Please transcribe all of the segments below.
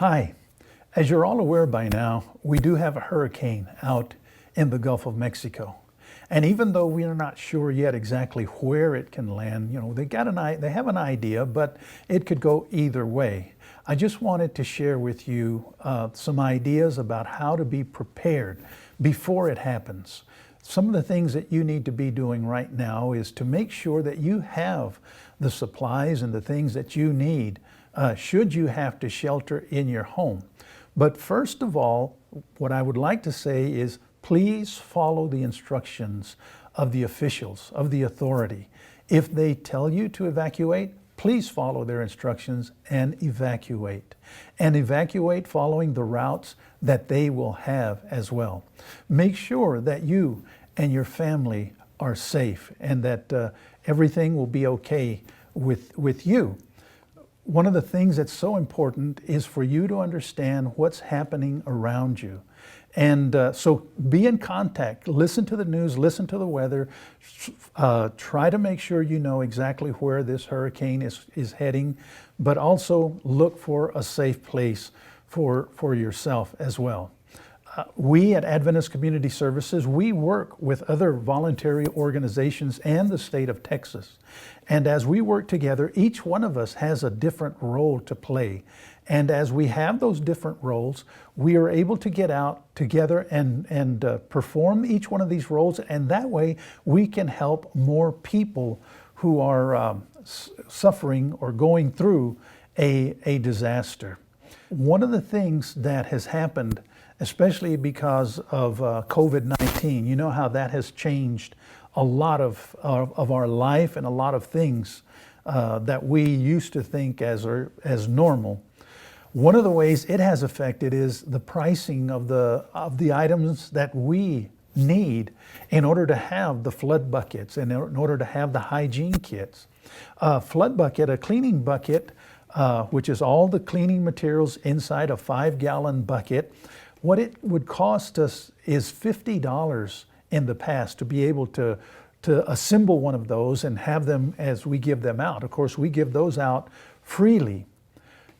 Hi. As you're all aware by now, we do have a hurricane out in the Gulf of Mexico. And even though we are not sure yet exactly where it can land, they have an idea, but it could go either way. I just wanted to share with you some ideas about how to be prepared before it happens. Some of the things that you need to be doing right now is to make sure that you have the supplies and the things that you need should you have to shelter in your home. But first of all, what I would like to say is please follow the instructions of the officials, of the authority. If they tell you to evacuate, please follow their instructions and evacuate. And evacuate following the routes that they will have as well. Make sure that you and your family are safe and that everything will be okay with you. One of the things that's so important is for you to understand what's happening around you. And so be in contact, listen to the news, listen to the weather, try to make sure you know exactly where this hurricane is heading, but also look for a safe place for yourself as well. We at Adventist Community Services, we work with other voluntary organizations and the state of Texas. And as we work together, each one of us has a different role to play. And as we have those different roles, we are able to get out together and perform each one of these roles. And that way we can help more people who are suffering or going through a disaster. One of the things that has happened, especially because of COVID-19, you know how that has changed a lot of our life and a lot of things that we used to think as normal. One of the ways it has affected is the pricing of the items that we need in order to have the flood buckets and in order to have the hygiene kits. Flood bucket, a cleaning bucket, which is all the cleaning materials inside a 5-gallon bucket. What it would cost us is $50 in the past to be able to assemble one of those and have them as we give them out. Of course, we give those out freely.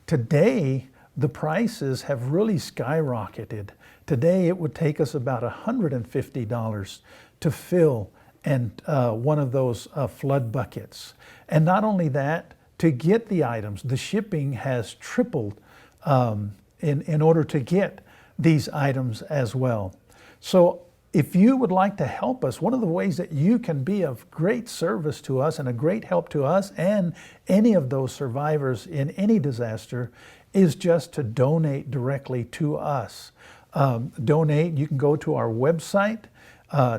Today, the prices have really skyrocketed. Today, it would take us about $150 to fill one of those flood buckets. And not only that, to get the items, the shipping has tripled in order to get these items as well. So if you would like to help us, one of the ways that you can be of great service to us and a great help to us and any of those survivors in any disaster is just to donate directly to us. Donate, you can go to our website,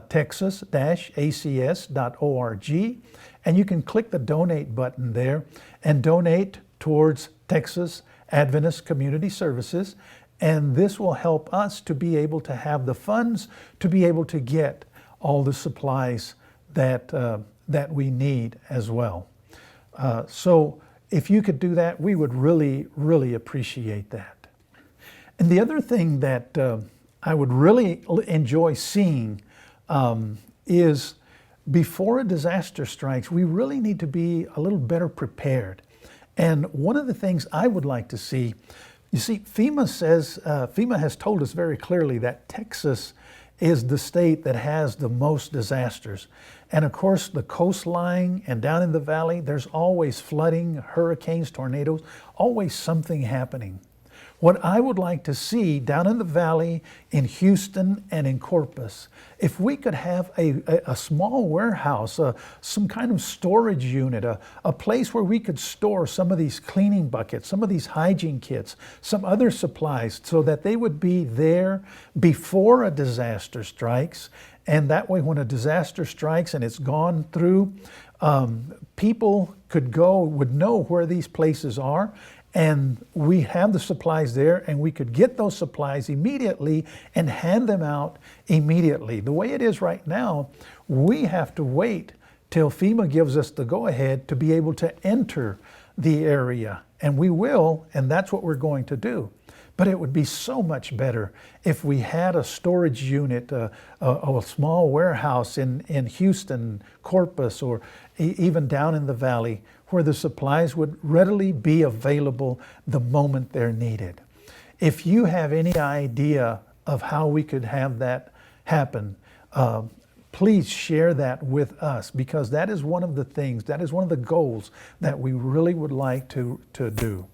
texas-acs.org, and you can click the donate button there and donate towards Texas Adventist Community Services. And this will help us to be able to have the funds to be able to get all the supplies that we need as well. So if you could do that, we would really, really appreciate that. And the other thing that I would really enjoy seeing is before a disaster strikes, we really need to be a little better prepared. And one of the things I would like to see, you see, FEMA has told us very clearly that Texas is the state that has the most disasters. And of course, the coastline and down in the valley, there's always flooding, hurricanes, tornadoes, always something happening. What I would like to see down in the valley, in Houston and in Corpus, if we could have a small warehouse, some kind of storage unit, a place where we could store some of these cleaning buckets, some of these hygiene kits, some other supplies, so that they would be there before a disaster strikes. And that way, when a disaster strikes and it's gone through, people would know where these places are. And we have the supplies there, and we could get those supplies immediately and hand them out immediately. The way it is right now, we have to wait till FEMA gives us the go-ahead to be able to enter the area. And we will, and that's what we're going to do. But it would be so much better if we had a storage unit, a small warehouse in Houston, Corpus, or even down in the valley, where the supplies would readily be available the moment they're needed. If you have any idea of how we could have that happen, please share that with us, because that is one of the things, that is one of the goals that we really would like to do.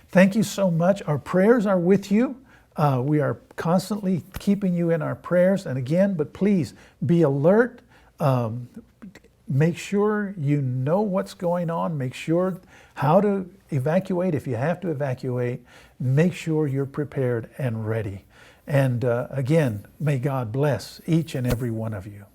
Thank you so much. Our prayers are with you. We are constantly keeping you in our prayers. And again, but please be alert. Make sure you know what's going on. Make sure how to evacuate. If you have to evacuate, make sure you're prepared and ready. And again, may God bless each and every one of you.